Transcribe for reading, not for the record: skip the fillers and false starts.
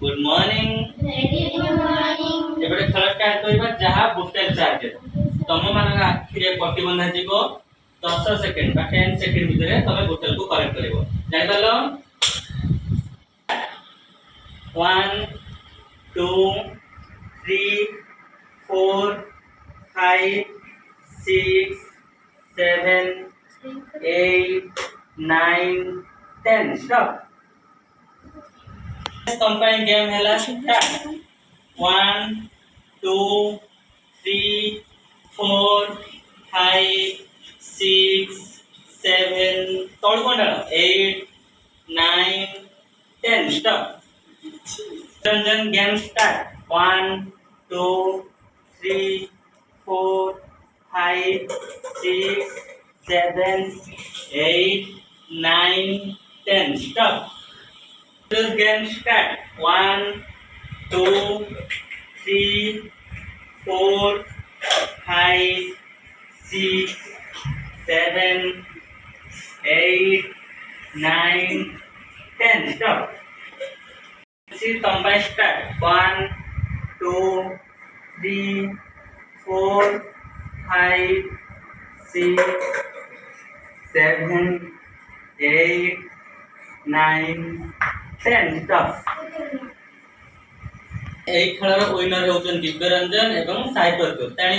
good morning good morning एबे खेल start करबा जहा बुटेल चार्ज तम मान आखिरे पट्टी बंधा जीवो 10 सेकंड बा 10 सेकंड भितरे तमे बुटेल को करेक्ट करबो जानि पालो 1 2 3 4 5 6 7 8 9 10 stop कंपाइन गेम हैला स्टार्ट 1 2 3 4 5 6 7 तोड़ कोंडा 8 9 10 stop Ranjan game start 1 2 3 4 5 6 7 8 9 10 stop this game start 1 2 3 4 5 6 7 8 9 10 stop see combine start 1 2 3 4 5 6 7 8 9 10 stop এই খেলার উইনার হচ্ছেন দিব্যরঞ্জন এবং সাইফর তাই